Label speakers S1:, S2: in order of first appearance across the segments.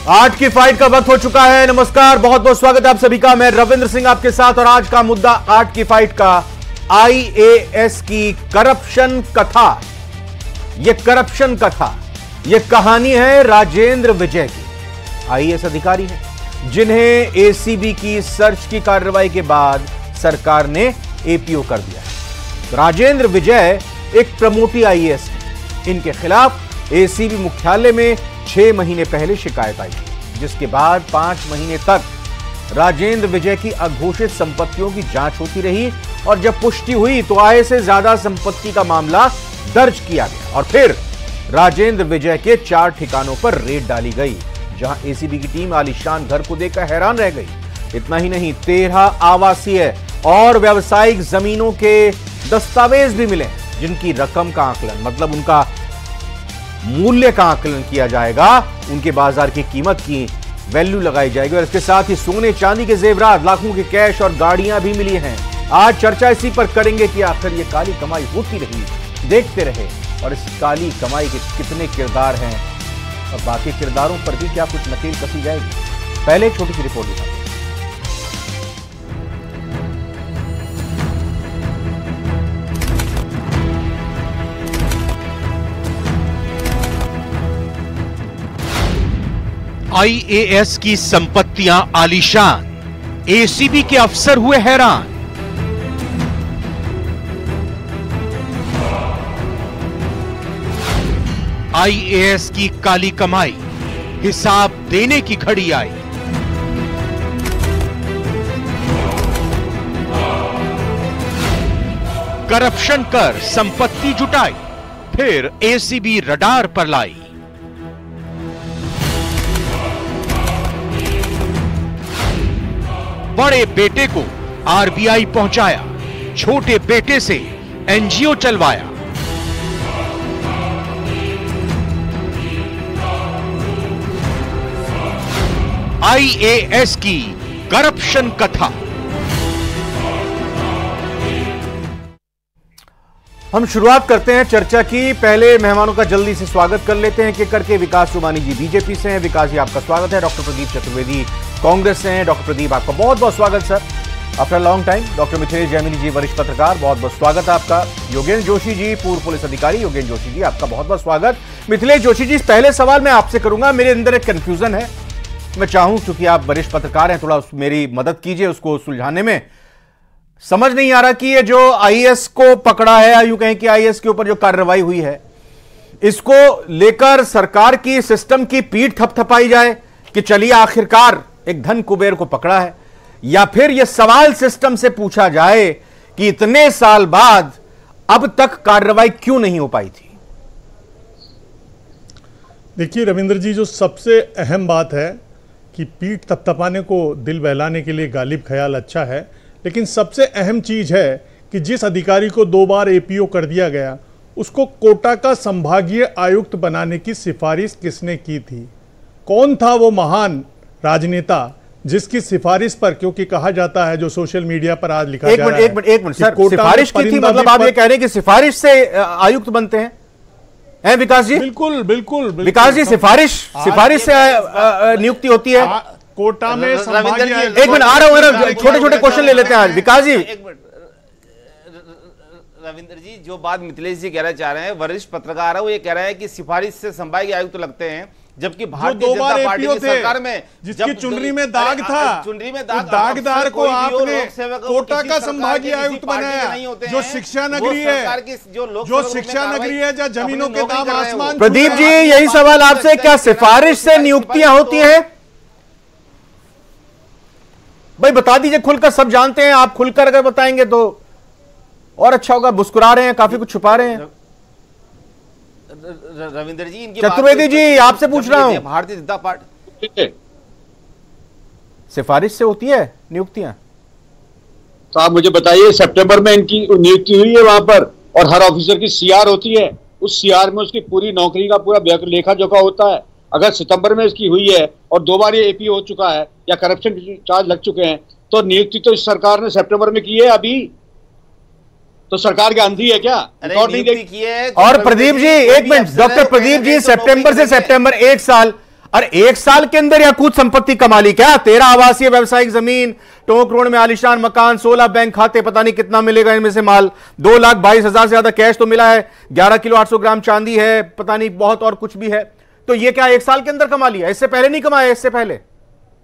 S1: आज की फाइट का वक्त हो चुका है। नमस्कार, बहुत बहुत स्वागत है आप सभी का। मैं रविंद्र सिंह आपके साथ और आज का मुद्दा आज की फाइट का आईएएस की करप्शन कथा। यह करप्शन कथा, यह कहानी है राजेंद्र विजय की। आईएएस अधिकारी हैं जिन्हें एसीबी की सर्च की कार्रवाई के बाद सरकार ने एपीओ कर दिया है। राजेंद्र विजय एक प्रमोटी आईएएस है। इनके खिलाफ एसीबी मुख्यालय में 6 महीने पहले शिकायत आई, जिसके बाद 5 महीने तक राजेंद्र विजय की अघोषित संपत्तियों की जांच होती रही और जब पुष्टि हुई तो आय से ज्यादा संपत्ति का मामला दर्ज किया गया और फिर राजेंद्र विजय के 4 ठिकानों पर रेड डाली गई, जहां एसीबी की टीम आलीशान घर को देखकर हैरान रह गई। इतना ही नहीं, 13 आवासीय और व्यावसायिक जमीनों के दस्तावेज भी मिले, जिनकी रकम का आकलन, मतलब उनका मूल्य का आकलन किया जाएगा, उनके बाजार की कीमत की वैल्यू लगाई जाएगी और इसके साथ ही सोने चांदी के जेवरात, लाखों के कैश और गाड़ियां भी मिली हैं। आज चर्चा इसी पर करेंगे कि आखिर ये काली कमाई होती रही, देखते रहे और इस काली कमाई के कितने किरदार हैं और बाकी किरदारों पर भी क्या कुछ नकेल कसी जाएगी। पहले एक छोटी सी रिपोर्ट दिखाते हैं।
S2: आईएएस की संपत्तियां आलीशान, एसीबी के अफसर हुए हैरान। आईएएस की काली कमाई, हिसाब देने की घड़ी आई। करप्शन कर संपत्ति जुटाई, फिर एसीबी रडार पर लाई। बड़े बेटे को आरबीआई पहुंचाया, छोटे बेटे से एनजीओ चलवाया। आईएएस की करप्शन कथा।
S1: हम शुरुआत करते हैं चर्चा की। पहले मेहमानों का जल्दी से स्वागत कर लेते हैं कि करके विकास चुमानी जी बीजेपी से हैं। विकास जी, आपका स्वागत है। डॉक्टर प्रदीप चतुर्वेदी कांग्रेस से हैं। डॉक्टर प्रदीप, आपका बहुत बहुत स्वागत sir, after long time. Doctor Mithilesh Jaimini ji, वरिष्ठ पत्रकार, बहुत बहुत स्वागत है आपका। योगेंद्र जोशी जी, पूर्व पुलिस अधिकारी, योगेंद्र जोशी जी, आपका बहुत बहुत स्वागत। मिथिलेश जोशी जी, पहले सवाल मैं आपसे करूंगा। मेरे अंदर एक कंफ्यूजन है, मैं चाहूं क्योंकि आप वरिष्ठ पत्रकार हैं, थोड़ा मेरी मदद कीजिए उसको सुलझाने में। समझ नहीं आ रहा कि ये जो आईएएस को पकड़ा है, या यूं कहें कि आईएएस के ऊपर जो कार्रवाई हुई है, इसको लेकर सरकार की सिस्टम की पीठ थपथपाई जाए कि चलिए आखिरकार एक धन कुबेर को पकड़ा है, या फिर यह सवाल सिस्टम से पूछा जाए कि इतने साल बाद अब तक कार्रवाई क्यों नहीं हो पाई थी।
S3: देखिए रविंद्र जी, जो सबसे अहम बात है कि पीठ थपथपाने को दिल बहलाने के लिए गालिब ख्याल अच्छा है, लेकिन सबसे अहम चीज है कि जिस अधिकारी को 2 बार एपीओ कर दिया गया, उसको कोटा का संभागीय आयुक्त बनाने की सिफारिश किसने की थी? कौन था वो महान राजनेता जिसकी सिफारिश पर, क्योंकि कहा जाता है जो सोशल मीडिया पर आज लिखा जा रहा है,
S1: एक मिनट सर, सिफारिश की थी, मतलब आप ये कह रहे हैं कि सिफारिश से आयुक्त बनते हैं विकास जी?
S3: बिल्कुल बिल्कुल
S1: विकास जी, सिफारिश से नियुक्ति होती है
S3: कोटा में।
S1: एक मिनट आ रहा हूं, छोटे छोटे क्वेश्चन ले लेते हैं आज। विकास जी,
S4: रविंद्र जी, जो बात मिथिलेश जी कहना चाह रहे हैं, वरिष्ठ पत्रकार है, वो ये कह रहे हैं कि सिफारिश से संभागीय आयुक्त लगते हैं, जबकि भारतीय जनता पार्टी की सरकार में
S3: जिसकी चुनरी में दाग था,
S4: चुनरी में
S3: दागदार को आपने कोटा का संभागीय आयुक्त बनाया। जो शिक्षा नगरी है, जो शिक्षा नगरी है, जहाँ जमीनों के दाम आसमान।
S1: प्रदीप जी, यही सवाल आपसे, क्या सिफारिश से नियुक्तियां होती हैं? भाई बता दीजिए खुलकर, सब जानते हैं, आप खुलकर अगर बताएंगे तो और अच्छा होगा। मुस्कुरा रहे हैं, काफी कुछ छुपा रहे हैं।
S4: रविंद्र जी, इनकी
S1: चतुर्वेदी जी, आपसे पूछ रहा हूं,
S4: भारतीय जनता पार्टी
S1: सिफारिश से होती है नियुक्तियां?
S5: तो आप मुझे बताइए, सितंबर में इनकी नियुक्ति हुई है वहां पर, और हर ऑफिसर की सीआर होती है, उस सीआर में उसकी पूरी नौकरी का पूरा लेखा जोखा होता है। अगर सितंबर में इसकी हुई है और 2 बार ये एपीओ हो चुका है या करप्शन चार्ज लग चुके हैं, तो नियुक्ति तो इस सरकार ने सितंबर में की है। अभी तो सरकार के अंधी है क्या?
S4: नियुक्ति की है।
S1: और प्रदीप जी, एक मिनट, डॉक्टर प्रदीप जी, सितंबर से सितंबर 1 साल अरे 1 साल के अंदर याकूत संपत्ति कमा ली क्या? 13 आवासीय व्यवसायिक जमीन, टोंक रोड में आलिशान मकान, 16 बैंक खाते, पता नहीं कितना मिलेगा इनमें से माल, 2,22,000 से ज्यादा कैश तो मिला है, 11 किलो 800 ग्राम चांदी है, पता नहीं बहुत और कुछ भी है। तो ये क्या 1 साल के अंदर कमा लिया? इससे पहले नहीं कमाया? इससे पहले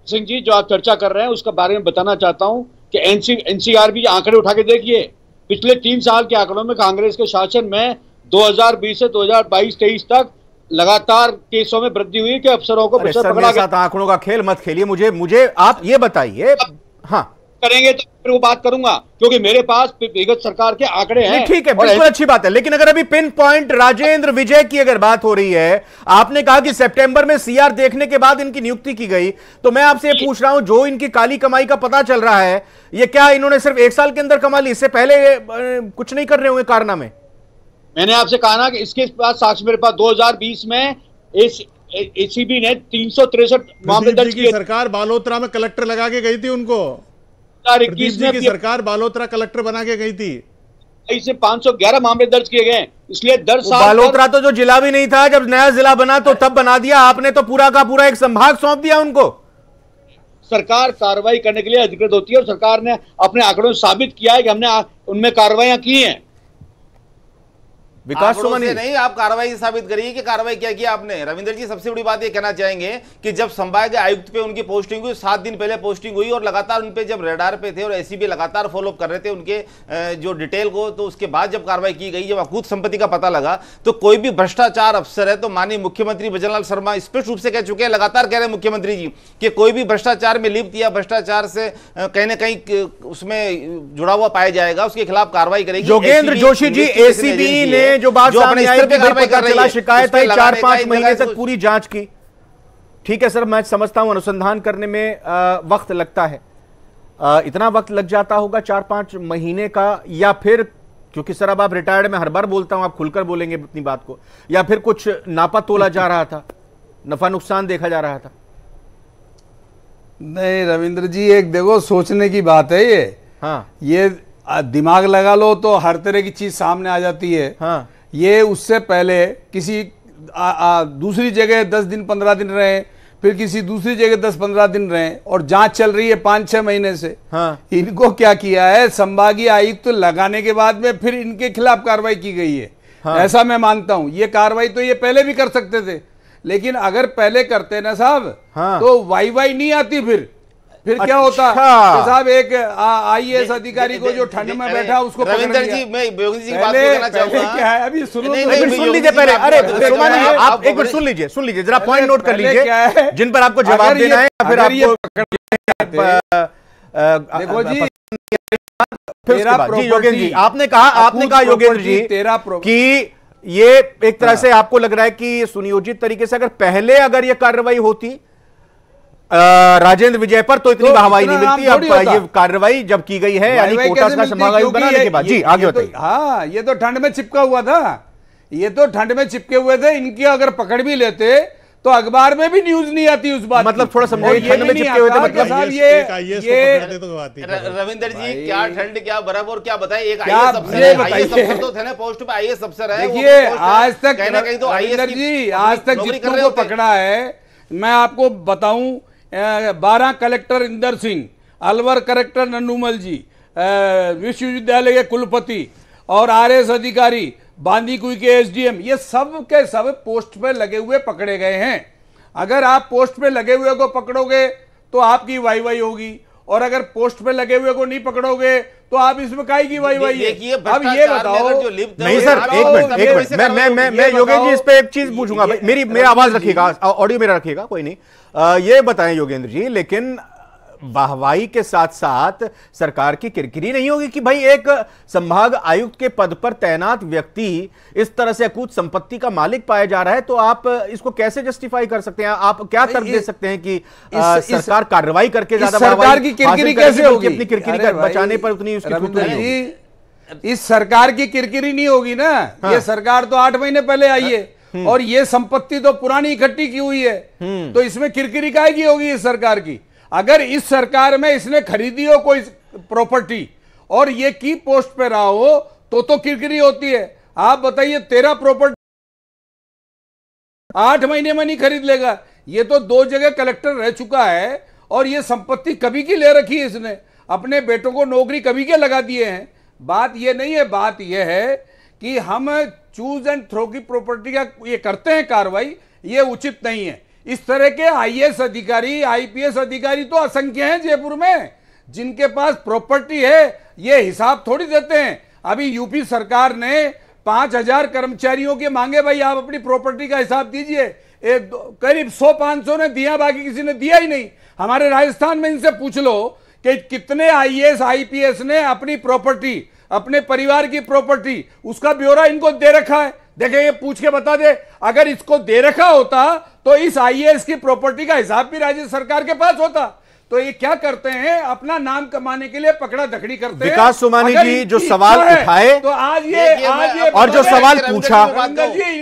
S5: सिंह जी जो आप चर्चा कर रहे हैं उसका बारे में बताना चाहता हूं कि एनसीआर भी आंकड़े उठा के देखिए। पिछले 3 साल के आंकड़ों में कांग्रेस के शासन में 2020 से 2022-23 तक लगातार केसों में वृद्धि हुई कि अफसरों को
S1: पकड़ा गया। आंकड़ों का खेल मत खेलिए, मुझे आप ये बताइए। हाँ
S5: करेंगे तो फिर वो बात करूंगा, क्योंकि मेरे पास विगत सरकार के आंकड़े हैं।
S1: ठीक है, बिल्कुल अच्छी बात है, लेकिन अगर अभी पिन पॉइंट राजेंद्र विजय की अगर बात हो रही है, आपने कहा कि सितंबर में सीआर देखने के बाद इनकी नियुक्ति की गई, तो मैं आपसे पूछ रहा हूं जो इनकी काली कमाई का पता चल रहा है, ये क्या इन्होंने सिर्फ 1 साल के अंदर कमा ली? इससे पहले कुछ नहीं कर रहे होंगे कारनामे?
S5: मैंने आपसे कहा ना कि इसके पास साक्ष्य मेरे पास 2020 में एसीबी ने 363 मामले दर्ज किए।
S3: सरकार बालोतरा में कलेक्टर लगा के गई थी उनको।
S5: 2021 में
S3: सरकार बालोतरा कलेक्टर बना के गई थी।
S5: इसे 511 मामले दर्ज किए गए। इसलिए दर साल
S1: बालोतरा तो जो जिला भी नहीं था, जब नया जिला बना तो तब बना दिया आपने, तो पूरा का पूरा एक संभाग सौंप दिया उनको।
S5: सरकार कार्रवाई करने के लिए अधिकृत होती है और सरकार ने अपने आंकड़ों में साबित किया है कि हमने उनमें कार्रवाइयां की हैं।
S4: विकास सुमन नहीं, आप कार्रवाई साबित करिए कि कार्रवाई क्या किया आपने। रविंद्र जी सबसे बड़ी बात ये कहना चाहेंगे कि जब संभागीय आयुक्त पे उनकी पोस्टिंग हुई, 7 दिन पहले पोस्टिंग हुई और लगातार उन पे जब रेडार पे थे और एसीबी लगातार फॉलोअप कर रहे थे उनके जो डिटेल को, तो उसके बाद जब कार्रवाई की गई, जब अकूत संपत्ति का पता लगा, तो कोई भी भ्रष्टाचार अफसर है तो माननीय मुख्यमंत्री भजनलाल शर्मा स्पष्ट रूप से कह चुके हैं, लगातार कह रहे हैं मुख्यमंत्री जी कि कोई भी भ्रष्टाचार में लिप्त या भ्रष्टाचार से कहीं ना कहीं उसमें जुड़ा हुआ पाया जाएगा, उसके खिलाफ कार्रवाई करेगी।
S1: योगेंद्र जोशी जी, एसीबी ने जो बात सामने आई कि पता चला शिकायत आई, 4-5 महीने तक पूरी जांच की। ठीक है सर, मैं समझता हूं अनुसंधान करने में वक्त लगता है, इतना वक्त लग जाता होगा 4-5 महीने का, या फिर क्योंकि सर अब आप रिटायर्ड में हर बार बोलता हूं, आप खुलकर बोलेंगे अपनी बात को, या फिर कुछ नापा तोला जा रहा था, नफा नुकसान देखा जा रहा था?
S6: नहीं रविंद्र जी, एक देखो सोचने की बात है ये।
S1: हाँ,
S6: ये दिमाग लगा लो तो हर तरह की चीज सामने आ जाती है।
S1: हाँ,
S6: ये उससे पहले किसी दूसरी जगह 10 दिन 15 दिन रहे, फिर किसी दूसरी जगह 10-15 दिन रहे, और जांच चल रही है 5-6 महीने से।
S1: हाँ।
S6: इनको क्या किया है, संभागीय आयुक्त लगाने के बाद में फिर इनके खिलाफ कार्रवाई की गई है। हाँ। ऐसा मैं मानता हूं। ये कार्रवाई तो ये पहले भी कर सकते थे, लेकिन अगर पहले करते ना साहब,
S1: हाँ।
S6: तो वाई नहीं आती। फिर क्या होता साहब, एक आईएएस अधिकारी को जो ठंड में बैठा उसको
S4: रविंद्र जी, मैं योगी जी की बात कहना चाहूंगा।
S6: क्या है अभी सुन
S1: लीजिए पहले। अरे आप एक मिनट सुन लीजिए, जरा पॉइंट नोट कर लीजिए जिन पर आपको जवाब देना है, फिर आपको
S6: देखो जी।
S1: योगेंद्र जी, आपने कहा योगेंद्र जी कि ये एक तरह से आपको लग रहा है कि सुनियोजित तरीके से अगर ये कार्रवाई होती राजेंद्र विजय पर तो इतनी वाहवाही नहीं मिलती। अब ये कार्रवाई जब की गई है, यानी कोटा का संभागायुक्त बनाने के बाद। जी आगे बताइए।
S6: हाँ, ये तो ठंड में चिपका हुआ था, ये तो ठंड में चिपके हुए थे। इनकी अगर पकड़ भी लेते तो अखबार में भी न्यूज नहीं आती उस बात।
S1: मतलब थोड़ा समझाइए, ठंड में चिपके हुए थे मतलब
S6: साहब ये
S4: रविंद्र जी, क्या ठंड क्या बर्फ और क्या बताए। एक आईएएस अफसर तो थे ना, पोस्ट पे आईएएस अफसर है।
S6: देखिए आज तक रविंद्र जी, आज तक जितनों को पकड़ा है, मैं आपको बताऊं, 12 कलेक्टर इंदर सिंह, अलवर कलेक्टर नन्नूमल जी, विश्वविद्यालय के कुलपति और आरएस अधिकारी, बांदीकुई के एसडीएम, ये सब के सब पोस्ट पे लगे हुए पकड़े गए हैं। अगर आप पोस्ट पे लगे हुए को पकड़ोगे तो आपकी वाई होगी, और अगर पोस्ट पे लगे हुए को नहीं पकड़ोगे तो आप इसमें काहे की वाई है। अब ये बताओ।
S1: नहीं सर, एक मिनट, मैं योगेंद्र जी इस पे एक चीज पूछूंगा। मेरा आवाज रखिएगा, ऑडियो मेरा रखिएगा, कोई नहीं। ये बताएं योगेंद्र जी, लेकिन वाहवाही के साथ साथ सरकार की किरकिरी नहीं होगी कि भाई एक संभाग आयुक्त के पद पर तैनात व्यक्ति इस तरह से अकूत संपत्ति का मालिक पाया जा रहा है? तो आप इसको कैसे जस्टिफाई कर सकते हैं? आप क्या तर्क दे सकते हैं कि सरकार कार्रवाई करके ज्यादा
S6: सरकार की किरकिरी कैसे होगी?
S1: अपनी किरकिरी बचाने पर उतनी उसकी
S6: इस सरकार की किरकिरी नहीं होगी ना। ये सरकार तो 8 महीने पहले आई है और ये संपत्ति तो पुरानी इकट्ठी की हुई है, तो इसमें किरकिरी काहे की होगी इस सरकार की? अगर इस सरकार में इसने खरीदी हो कोई प्रॉपर्टी और ये की पोस्ट पे रहा हो तो किरकिरी होती है। आप बताइए, 13 प्रॉपर्टी 8 महीने में नहीं खरीद लेगा। ये तो 2 जगह कलेक्टर रह चुका है और ये संपत्ति कभी की ले रखी है इसने, अपने बेटों को नौकरी कभी के लगा दिए हैं। बात ये नहीं है, बात ये है कि हम चूज एंड थ्रो की प्रॉपर्टी का ये करते हैं कार्रवाई, ये उचित नहीं है। इस तरह के आईएएस अधिकारी, आईपीएस अधिकारी तो असंख्य हैं जयपुर में, जिनके पास प्रॉपर्टी है, ये हिसाब थोड़ी देते हैं। अभी यूपी सरकार ने 5000 कर्मचारियों के मांगे, भाई आप अपनी प्रॉपर्टी का हिसाब दीजिए, करीब 100-500 ने दिया, बाकी किसी ने दिया ही नहीं। हमारे राजस्थान में इनसे पूछ लो कि कितने आईएएस आईपीएस ने अपनी प्रॉपर्टी, अपने परिवार की प्रॉपर्टी, उसका ब्यौरा इनको दे रखा है। देखे, ये पूछ के बता दे, अगर इसको दे रखा होता तो इस आईएएस की प्रॉपर्टी का हिसाब भी राज्य सरकार के पास होता। तो ये क्या करते हैं, अपना नाम कमाने के लिए पकड़ा दखड़ी करते हैं।
S1: विकास सोमानी जी जो सवाल उठाए,
S6: तो आज ये
S1: और जो सवाल पूछा,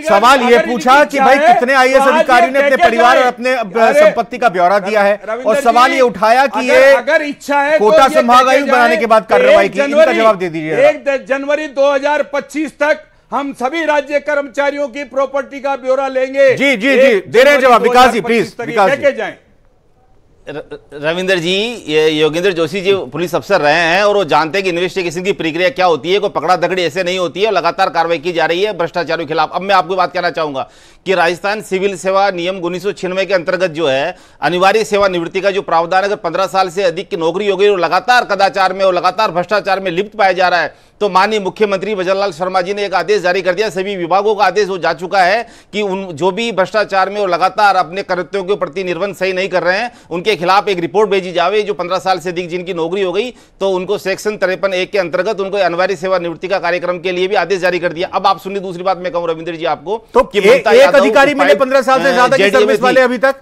S1: सवाल ये पूछा कि भाई कितने आईएएस अधिकारियों ने अपने परिवार और अपने संपत्ति का ब्यौरा दिया है, और सवाल ये उठाया कि ये
S6: अगर इच्छा है
S1: कोटा संभाग आयुक्त बनाने के बाद कार्रवाई की, इनका जवाब दे दीजिए।
S6: 1 जनवरी 2025 तक हम सभी राज्य कर्मचारियों की प्रॉपर्टी का ब्यौरा लेंगे।
S1: जी जी जी, दे रहे हैं जवाब विकास जी, प्लीज विकास जी।
S6: जाए
S4: रविंदर जी, ये योगेंद्र जोशी जी पुलिस अफसर रहे हैं और वो जानते हैं कि इन्वेस्टिगेशन की प्रक्रिया क्या होती है, कोई पकड़ा दकड़ी ऐसे नहीं होती है, लगातार कार्रवाई की जा रही है भ्रष्टाचारियों के खिलाफ। अब मैं आपको बात कहना चाहूंगा कि राजस्थान सिविल सेवा नियम 1996 के अंतर्गत जो है अनिवार्य सेवानिवृत्ति का जो प्रावधान, अगर 15 साल से अधिक की नौकरी हो गई और लगातार कदाचार में और लगातार भ्रष्टाचार में लिप्त पाया जा रहा है, तो माननीय मुख्यमंत्री भजनलाल शर्मा जी ने एक आदेश जारी कर दिया, सभी विभागों का आदेश हो जा चुका है कि उन जो भी भ्रष्टाचार में और लगातार अपने कर्तव्यों के प्रति निर्वहन सही नहीं कर रहे हैं, उनके खिलाफ एक रिपोर्ट भेजी जावे। जो 15 साल से अधिक जिनकी नौकरी हो गई, तो उनको सेक्शन 53(1) के अंतर्गत उनको अनिवार्य सेवानिवृत्ति का कार्यक्रम के लिए भी आदेश जारी कर दिया। अब आप सुनिए, दूसरी बात मैं कहूं रविंद्र जी आपको,
S1: तो एक अधिकारी मिले 15 साल से ज्यादा की सर्विस वाले अभी तक।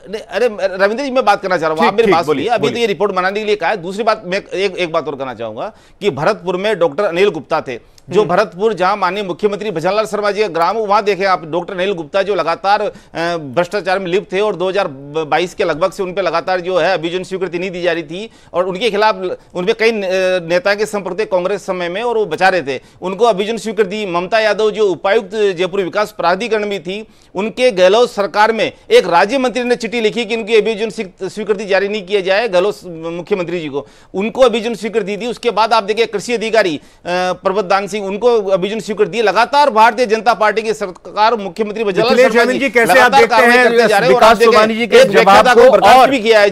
S4: अरे रविंद्र जी, मैं बात करना चाह रहा हूं, आप मेरी बात सुनिए। अभी तो ये रिपोर्ट बनाने के लिए कहा है। दूसरी बात मैं एक बात और कहना चाहूंगा कि भरतपुर में डॉक्टर अनिल गुप्ता थे, जो भरतपुर जहां माननीय मुख्यमंत्री भजनलाल शर्मा जी का ग्राम, वहां देखें आप डॉक्टर अनिल गुप्ता जो लगातार भ्रष्टाचार में लिप्त थे और 2022 के लगभग से उन पर लगातार जो है अभियोजन स्वीकृति नहीं दी जा रही थी और उनके खिलाफ उनपे कई नेता के संपर्क थे कांग्रेस समय में और वो बचा रहे थे, उनको अभियोजन स्वीकृति। ममता यादव जो उपायुक्त जयपुर विकास प्राधिकरण में थी, उनके गहलोत सरकार में एक राज्य मंत्री ने चिट्ठी लिखी कि उनकी अभियोजन स्वीकृति जारी नहीं किया जाए, गहलोत मुख्यमंत्री जी को, उनको अभियोजन स्वीकृति दी। उसके बाद आप देखिए कृषि अधिकारी प्रबोधदान सिंह, उनको अभियोजन स्वीकृति दी। लगातार भारतीय जनता पार्टी की सरकार, मुख्यमंत्री भजनलाल शर्मा जी कैसे आप देखते हैं
S1: विकास सोमानी जी के जवाब को,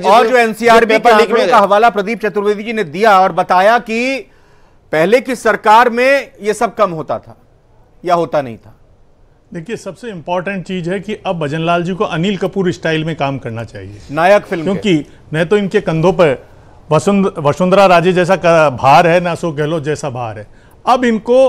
S1: और जो एनसीआरबी के आंकड़ों का हवाला प्रदीप चतुर्वेदी जी ने दिया और बताया कि पहले की सरकार में यह सब कम होता था या होता नहीं था।
S3: देखिए, सबसे इंपॉर्टेंट चीज है कि अब भजनलाल जी को अनिल कपूर स्टाइल में काम करना चाहिए,
S1: नायक फिल्म,
S3: क्योंकि न तो इनके कंधों पर वसुंधरा राजे जैसा भार है, ना अशोक गहलोत जैसा भार है। अब इनको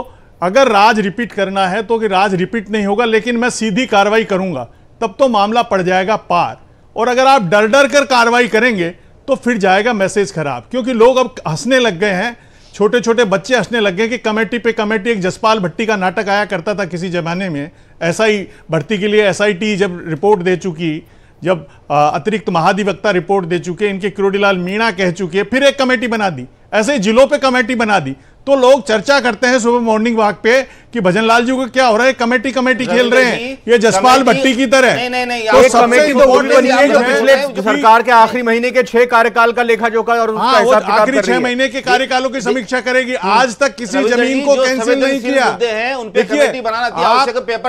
S3: अगर राज रिपीट करना है तो कि राज रिपीट नहीं होगा, लेकिन मैं सीधी कार्रवाई करूंगा, तब तो मामला पड़ जाएगा पार। और अगर आप डर डर कर कार्रवाई करेंगे तो फिर जाएगा मैसेज खराब, क्योंकि लोग अब हंसने लग गए हैं, छोटे छोटे बच्चे हंसने लग गए कि कमेटी पे कमेटी। एक जसपाल भट्टी का नाटक आया करता था किसी जमाने में, एसआई भर्ती के लिए एसआईटी जब रिपोर्ट दे चुकी, जब अतिरिक्त महाधिवक्ता रिपोर्ट दे चुके, इनके किरोड़ीलाल मीणा कह चुके, फिर एक कमेटी बना दी, ऐसे ही जिलों पे कमेटी बना दी। तो लोग चर्चा करते हैं सुबह मॉर्निंग वॉक पे कि भजनलाल जी को क्या हो रहा है, कमेटी खेल रहे हैं ये जसपाल भट्टी की तरह।
S1: तो कमेटी तो वही बनी है जो पिछले सरकार के आखिरी महीने के 6 कार्यकाल का लेखा जोखा और उसका हिसाब किताब
S3: आखिरी 6 महीने के कार्यकालों की समीक्षा करेगी। आज तक किसी जमीन को कैंसिल नहीं किया। देखिए,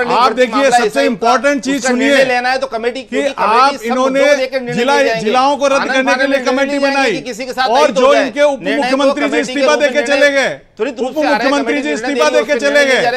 S3: आप देखिए, सबसे इंपॉर्टेंट चीज सुनिए
S4: लेना है तो कमेटी
S3: कि आप इन्होंने जिलाओं को रद्द करने के लिए कमेटी बनाई और जो इनके उप मुख्यमंत्री जी इस्तीफा देके चले गए, उप मुख्यमंत्री जी इस्तीफा देके चले गए।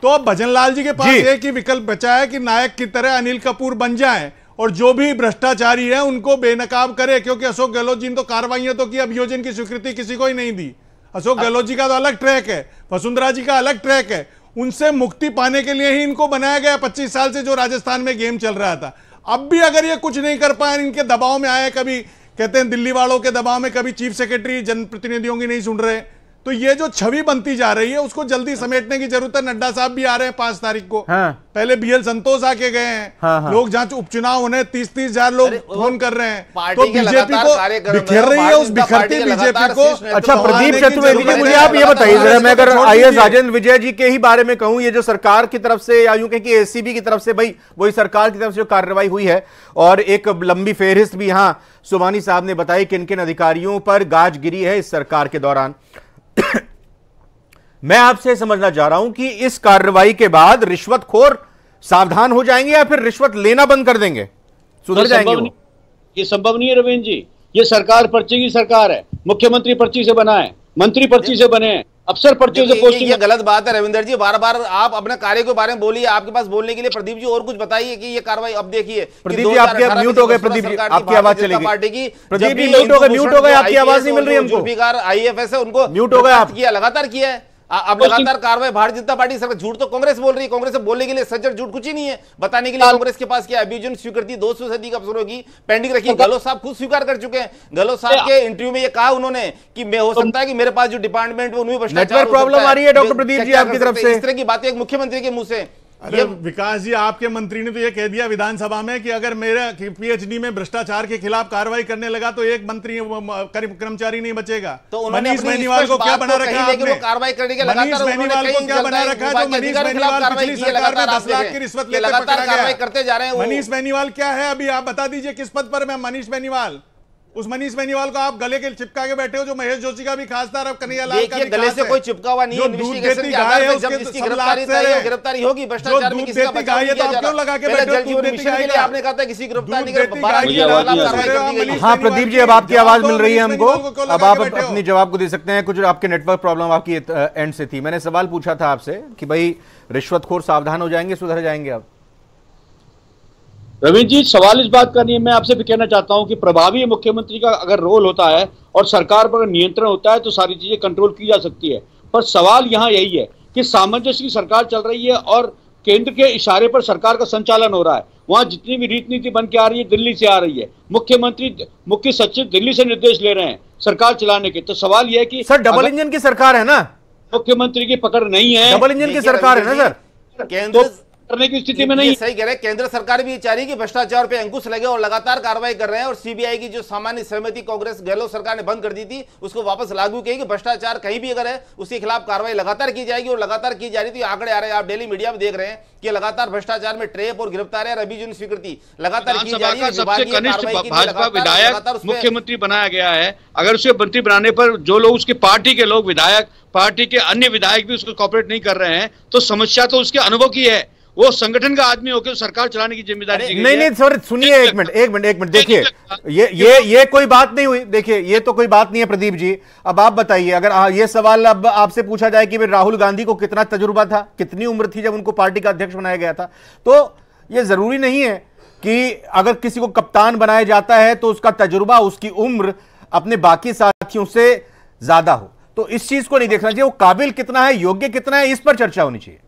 S3: तो अब भजनलाल जी के पास एक ही विकल्प बचा है कि नायक की तरह अनिल कपूर बन जाएं और जो भी भ्रष्टाचारी है उनको बेनकाब करे, क्योंकि अशोक गहलोत जी ने तो कार्रवाइयां तो की, अभियोजन की स्वीकृति किसी को ही नहीं दी। अशोक गहलोत जी का तो अलग ट्रैक है, वसुंधरा जी का अलग ट्रैक है। उनसे मुक्ति पाने के लिए ही इनको बनाया गया 25 साल से जो राजस्थान में गेम चल रहा था। अब भी अगर ये कुछ नहीं कर पाए, इनके दबाव में आए, कभी कहते हैं दिल्ली वालों के दबाव में, कभी चीफ सेक्रेटरी जनप्रतिनिधियों की नहीं सुन रहे, तो ये जो छवि बनती जा रही है उसको जल्दी समेटने की जरूरत है। नड्डा साहब भी आ रहे हैं 5 तारीख को।
S1: हाँ।
S3: पहले BL संतोष आके गए हैं।
S1: हाँ।
S3: लोग जहां उपचुनाव होने 30-30 हजार लोग फोन कर रहे हैं,
S4: तो
S3: बीजेपी को बिखेर रही है। उस बिखरती बीजेपी को
S1: अच्छा प्रदीप चतुर्वेदी जी, मुझे आप ये बताइए जरा, मैं अगर IAS राजेंद्र विजय जी के ही बारे में कहूं, ये जो सरकार की तरफ से या यूं कहें कि ACB की तरफ से, भाई वही सरकार की तरफ से जो कार्रवाई हुई है और एक लंबी फेहरिस्त भी यहां सुबानी साहब ने बताई किन किन अधिकारियों पर गाज गिरी है इस सरकार के दौरान। मैं आपसे समझना चाह रहा हूं कि इस कार्रवाई के बाद रिश्वतखोर सावधान हो जाएंगे या फिर रिश्वत लेना बंद कर देंगे, सुधर जाएंगे वो?
S5: ये संभव नहीं है रविंद्र जी। ये सरकार पर्ची की सरकार है। मुख्यमंत्री पर्ची से बना है, मंत्री पर्ची से बने हैं, अफसर पर्ची से पोस्टिंग।
S4: ये गलत बात है रविंदर जी, बार बार आप अपने कार्य के बारे में बोलिए। आपके पास बोलने के लिए प्रदीप जी और कुछ बताइए कि ये कार्रवाई अब देखिए।
S1: प्रदीप जी आपके म्यूट हो गए, प्रदीप जी आपकी आवाज चलेगी। पार्टी की प्रदीप जी म्यूट हो गए, आपकी आवाज नहीं मिल रही हमको।
S4: जुल्फिकार IAFS है, उनको
S1: म्यूट हो गए आप।
S4: किया, लगातार किया है। अब लगातार कार्रवाई भारतीय जनता पार्टी सरकार। झूठ तो कांग्रेस बोल रही है, कांग्रेस से बोलने के लिए सज्जन झूठ कुछ ही नहीं है। बताने के लिए कांग्रेस के पास क्या अभियोजन स्वीकृति 200% अफसरों की पेंडिंग रखी है। गहलोत साहब खुद स्वीकार कर चुके हैं। गहलोत साहब के इंटरव्यू में ये कहा उन्होंने कि मैं हो सकता है कि मेरे पास जो डिपार्टमेंट है उनमें भ्रष्टाचार
S1: प्रॉब्लम आ रही है। डॉक्टर प्रदीप जी आपकी तरफ से
S4: इस तरह की बातें एक मुख्यमंत्री के मुंह से।
S3: अरे विकास जी, आपके मंत्री ने तो ये कह दिया विधानसभा में कि अगर मेरा PhD में भ्रष्टाचार के खिलाफ कार्रवाई करने लगा तो एक मंत्री कर्मचारी नहीं बचेगा।
S4: तो
S3: मनीष बेनीवाल को क्या बना रखा आपने?
S4: कार्रवाई करने के
S3: मनीष बेनीवाल को क्या बना रखा? जो मनीष बेनीवाल पिछली सरकार में 10 लाख की रिश्वत लेकर पकड़ा गया।
S4: करते जा रहे हैं।
S3: मनीष बेनीवाल क्या है अभी? आप बता दीजिए किस पद पर मैं मनीष बेनीवाल? उस मनीष बेनीवाल को आप गले के चिपका के बैठे हो, जो महेश जोशी का भी खास था, अब कन्हैयालाल का भी
S4: गले से कोई चिपका हुआ नहीं है। इन्वेस्टिगेशन के आधार पर जब इसकी गिरफ्तारी होगी, भ्रष्टाचार में किसी का बचाव नहीं किया जा रहा। जल जीवन मिशन के लिए आपने कहा था किसी गिरफ्तार नहीं कर।
S1: हाँ प्रदीप जी, अब आपकी आवाज मिल रही है हमको, अब आप अपनी जवाब को दे सकते हैं। कुछ आपके नेटवर्क प्रॉब्लम आपकी एंड से थी। मैंने सवाल पूछा था आपसे कि भाई रिश्वतखोर सावधान हो जाएंगे, सुधर जाएंगे आप?
S5: रविंद्र जी, सवाल इस बात का नहीं है। मैं आपसे भी कहना चाहता हूं कि प्रभावी मुख्यमंत्री का अगर रोल होता है और सरकार पर नियंत्रण होता है तो सारी चीजें कंट्रोल की जा सकती है। पर सवाल यहां यही है कि सामंजस्य की सरकार चल रही है और केंद्र के इशारे पर सरकार का संचालन हो रहा है। वहां जितनी भी रीति नीति बन के आ रही है दिल्ली से आ रही है। मुख्यमंत्री, मुख्य सचिव दिल्ली से निर्देश ले रहे हैं सरकार चलाने के। तो सवाल यह है कि
S1: सर डबल इंजन की सरकार है ना,
S5: मुख्यमंत्री की पकड़ नहीं है,
S1: डबल इंजन की सरकार है ना सर,
S4: केंद्र
S5: करने की स्थिति में नहीं।
S4: सही कह रहे हैं। केंद्र सरकार भी चाह रही है कि भ्रष्टाचार पे अंकुश लगे और लगातार कार्रवाई कर रहे हैं। और CBI की जो सामान्य सहमति कांग्रेस गहलोत सरकार ने बंद कर दी थी उसको वापस लागू की कि भ्रष्टाचार कहीं भी अगर है उसके खिलाफ कार्रवाई लगातार की जाएगी और लगातार की जा रही थी। आंकड़े आ रहे हैं, आप डेली मीडिया में देख रहे हैं कि लगातार भ्रष्टाचार में ट्रेप और गिरफ्तारी और अभियोजन स्वीकृति लगातार की जा रही है।
S5: सबसे कनिष्ठ भाजपा विधायक मुख्यमंत्री बनाया गया है। अगर उसे मंत्री बनाने पर जो लोग उसके पार्टी के लोग, विधायक, पार्टी के अन्य विधायक भी उसको कॉपरेट नहीं कर रहे हैं तो समस्या तो उसके अनुभव की है। वो संगठन का आदमी होकर सरकार चलाने की जिम्मेदारी
S1: नहीं सर सुनिए, एक मिनट देखिए, ये कोई बात नहीं हुई। देखिए ये तो कोई बात नहीं है प्रदीप जी। अब आप बताइए, अगर ये सवाल अब आपसे पूछा जाए कि राहुल गांधी को कितना तजुर्बा था, कितनी उम्र थी जब उनको पार्टी का अध्यक्ष बनाया गया था, तो ये जरूरी नहीं है कि अगर किसी को कप्तान बनाया जाता है तो उसका तजुर्बा, उसकी उम्र अपने बाकी साथियों से ज्यादा हो। तो इस चीज को नहीं देखना चाहिए। वो काबिल कितना है, योग्य कितना है, इस पर चर्चा होनी चाहिए।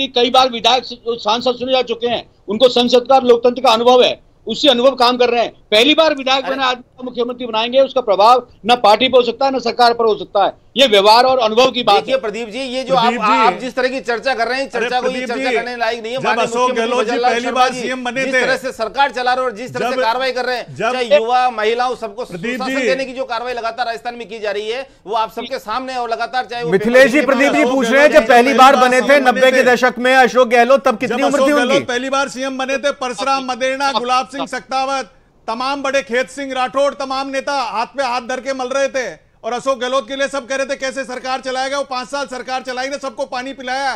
S5: कई बार विधायक सांसद चुने जा चुके हैं, उनको संसद का लोकतंत्र का अनुभव है, उसी अनुभव काम कर रहे हैं। पहली बार विधायक बने आदमी को मुख्यमंत्री बनाएंगे, उसका प्रभाव न पार्टी पर हो सकता है न सरकार पर हो सकता है। ये व्यवहार और अनुभव की बात है।
S4: प्रदीप जी, ये जो आप जिस तरह की चर्चा कर रहे हैं, चर्चा को ये चर्चा करने लायक नहीं है।
S3: जब अशोक गहलोत जी पहली बार सीएम बने थे,
S4: जिस तरह से सरकार चला रहे और जिस तरह से कार्रवाई कर रहे हैं, चाहे युवा, महिलाओं, सबको सुशासन देने की जो कार्रवाई लगातार राजस्थान में की जा रही है वो आप सबके सामने है। और लगातार चाहे
S1: मिथिलेश जी, प्रदीप जी पूछ रहे हैं जब पहली बार बने थे 90 के दशक में अशोक गहलोत, तब कितनी उम्र थी उनकी?
S3: पहली बार सीएम बने थे परशुराम मदेरणा, गुलाब सिंह सख्तावत, तमाम बड़े खेत सिंह राठौड़, तमाम नेता हाथ पे हाथ धर के मल रहे थे। और अशोक गहलोत के लिए सब कह रहे थे कैसे सरकार चलाएगा। वो 5 साल सरकार चलाई ने, सबको पानी पिलाया।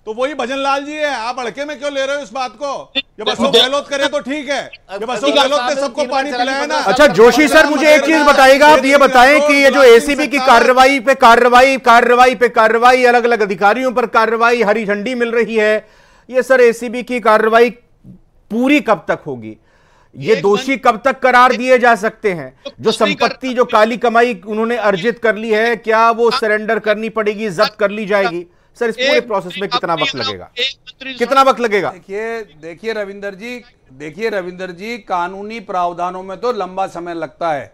S3: तो वही भजन लाल जी है। आप अड़के में क्यों ले रहे हो इस बात को? जब अशोक गहलोत करे तो ठीक है, जब अशोक गहलोत ने सबको पानी पिलाया ना।
S1: अच्छा जोशी सर, मुझे एक चीज बताइएगा, आप ये बताएं कि ये जो ACB की कार्रवाई पे कार्रवाई, अलग अलग अधिकारियों पर कार्रवाई, हरी झंडी मिल रही है, ये सर ACB की कार्रवाई पूरी कब तक होगी? ये दोषी कब तक करार दिए जा सकते हैं? जो संपत्ति, जो काली कमाई उन्होंने अर्जित कर ली है, क्या वो सरेंडर करनी पड़ेगी, जब्त कर ली जाएगी? सर इस पूरे प्रोसेस में कितना वक्त लगेगा, कितना वक्त लगेगा?
S6: देखिए रविंदर जी, कानूनी प्रावधानों में तो लंबा समय लगता है।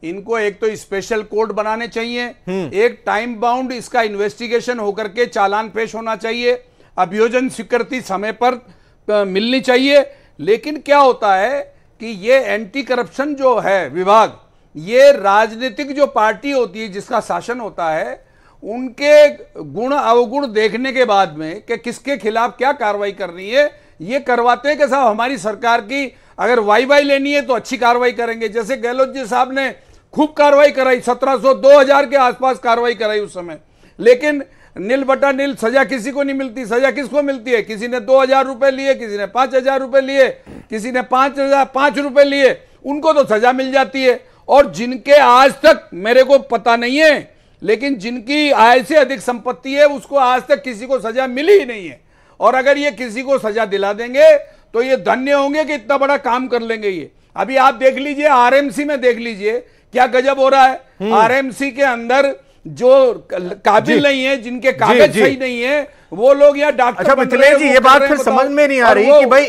S6: इनको एक तो स्पेशल कोर्ट बनाने चाहिए, एक टाइम बाउंड इसका इन्वेस्टिगेशन होकर के चालान पेश होना चाहिए, अभियोजन स्वीकृति समय पर मिलनी चाहिए। लेकिन क्या होता है कि ये एंटी करप्शन जो है विभाग, ये राजनीतिक जो पार्टी होती है जिसका शासन होता है, उनके गुण अवगुण देखने के बाद में कि किसके खिलाफ क्या कार्रवाई करनी है, ये करवाते हैं कि साहब हमारी सरकार की अगर वाई लेनी है तो अच्छी कार्रवाई करेंगे। जैसे गहलोत जी साहब ने खूब कार्रवाई कराई, 1700 2000 के आसपास कार्रवाई कराई उस समय, लेकिन नील बटा नील सजा किसी को नहीं मिलती। सजा किसको मिलती है? किसी ने 2000 रुपए लिए, किसी ने 5000 रुपए लिए, किसी ने 5 रुपए लिए, उनको तो सजा मिल जाती है। और जिनके आज तक मेरे को पता नहीं है, लेकिन जिनकी आय से अधिक संपत्ति है उसको आज तक किसी को सजा मिली ही नहीं है। और अगर ये किसी को सजा दिला देंगे तो ये धन्य होंगे कि इतना बड़ा काम कर लेंगे। ये अभी आप देख लीजिए, आरएमसी में देख लीजिए क्या गजब हो रहा है। आरएमसी के अंदर जो काबिल नहीं है, जिनके कागज सही नहीं है, वो लोग यहाँ डॉक्टर।
S1: अच्छा मिथिलेश जी, ये बात फिर समझ में नहीं आ रही कि भाई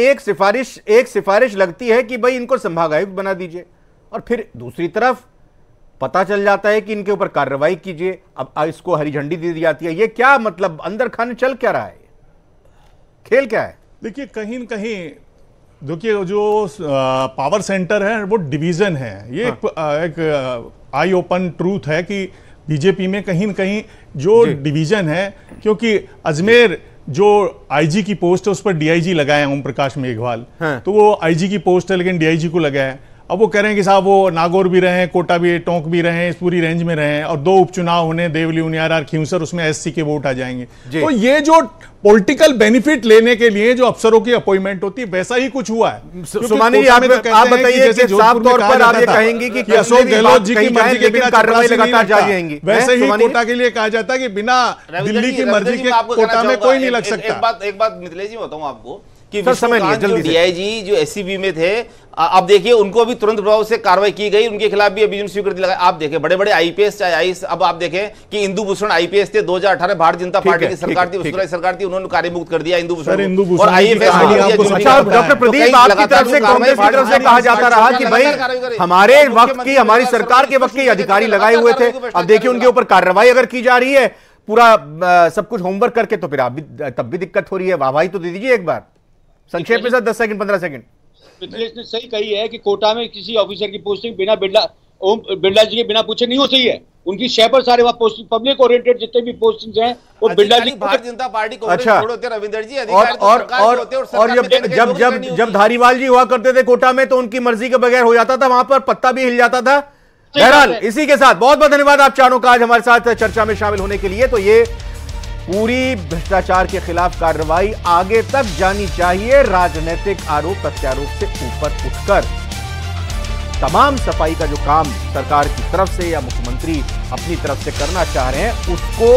S1: एक सिफारिश लगती है कि भाई इनको संभागायुक्त बना दीजिए, और फिर दूसरी तरफ पता चल जाता है कि इनके ऊपर कार्रवाई कीजिए, अब इसको हरी झंडी दे दी जाती है। ये क्या मतलब, अंदर खाने चल क्या रहा है, खेल क्या है?
S3: देखिए कहीं न कहीं देखिए जो पावर सेंटर है वो डिवीजन है। ये एक आई ओपन ट्रूथ है कि बीजेपी में कहीं न कहीं जो डिवीजन है, क्योंकि अजमेर जो आईजी की पोस्ट है उस पर डीआईजी लगाए हैं ओम प्रकाश मेघवाल, तो वो आईजी की पोस्ट है लेकिन डीआईजी को लगाया है। अब वो कह रहे हैं कि साहब वो नागौर भी रहे, कोटा भी, टोंक भी रहे, इस पूरी रेंज में रहे, और 2 उपचुनाव होने, देवली, उनियारा, खींवसर, उसमें एससी के वोट आ जाएंगे। तो ये जो पॉलिटिकल बेनिफिट लेने के लिए जो अफसरों की अपॉइंटमेंट होती है, वैसा ही कुछ हुआ है।
S1: सुमानी जी, आप बताइए कि साफ तौर पर आप ये कहेंगे कि
S3: अशोक गहलोत जी की मर्जी के बिना
S1: कार्रवाई लगातार जारी रहेंगी,
S3: वैसे ही कोटा के लिए कहा जाता है कि बिना दिल्ली की मर्जी के कोटा में कोई नहीं लग सकता।
S4: एक बात मिथिलेश जी बताऊं आपको कि
S1: समय नहीं है, जल्दी से।
S4: डीआईजी जो एससीबी में थे, आप देखिए उनको भी तुरंत प्रभाव से कार्रवाई की गई, उनके खिलाफ भी अभियोजन स्वीकृति लगाई। आप देखें बड़े बड़े आईपीएस, चाहे आईएएस, अब आप देखें कि इंदु भूषण आईपीएस थे, 2018 भारतीय जनता पार्टी की सरकार थी, उस सरकार थी, उन्होंने कार्यमुक्त कर दिया इंदु भूषण और आईएएस।
S1: डॉक्टर प्रदीप, आपकी तरफ से, कांग्रेस की तरफ से कहा जाता रहा कि भाई हमारे वक्त की, हमारी सरकार के वक्त के अधिकारी लगाए हुए थे, अब देखिए उनके ऊपर कार्रवाई अगर की जा रही है पूरा सब कुछ होमवर्क करके, तो फिर आप भी तब भी दिक्कत हो रही है। वाहवाही तो दे दीजिए एक बार संक्षेप में, सर 10 सेकंड 15 सेकंड।
S5: मिथिलेश ने सही कही है कि कोटा में किसी ऑफिसर की पोस्टिंग बिना बिरला जी के बिना पूछे नहीं हो सही है। उनकी शय पर सारे वहां पोस्टिंग, पब्लिक ओरिएंटेड जितने भी पोस्टिंग हैं वो बिरला जी,
S4: भारतीय जनता पार्टी को।
S1: अच्छा,
S4: रविंदर जी,
S1: और जब धारीवाल जी हुआ करते थे कोटा में तो उनकी मर्जी के बगैर हो जाता था, वहां पर पत्ता भी हिल जाता था। बहरहाल इसी के साथ बहुत बहुत धन्यवाद आप चारों का आज हमारे साथ चर्चा में शामिल होने के लिए। तो ये पूरी भ्रष्टाचार के खिलाफ कार्रवाई आगे तक जानी चाहिए, राजनीतिक आरोप प्रत्यारोप से ऊपर उठकर तमाम सफाई का जो काम सरकार की तरफ से या मुख्यमंत्री अपनी तरफ से करना चाह रहे हैं उसको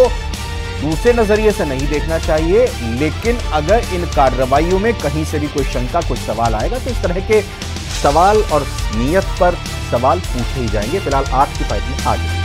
S1: दूसरे नजरिए से नहीं देखना चाहिए। लेकिन अगर इन कार्रवाइयों में कहीं से भी कोई शंका, कोई सवाल आएगा तो इस तरह के सवाल और नीयत पर सवाल पूछे ही जाएंगे। फिलहाल आज की फाइट में आगे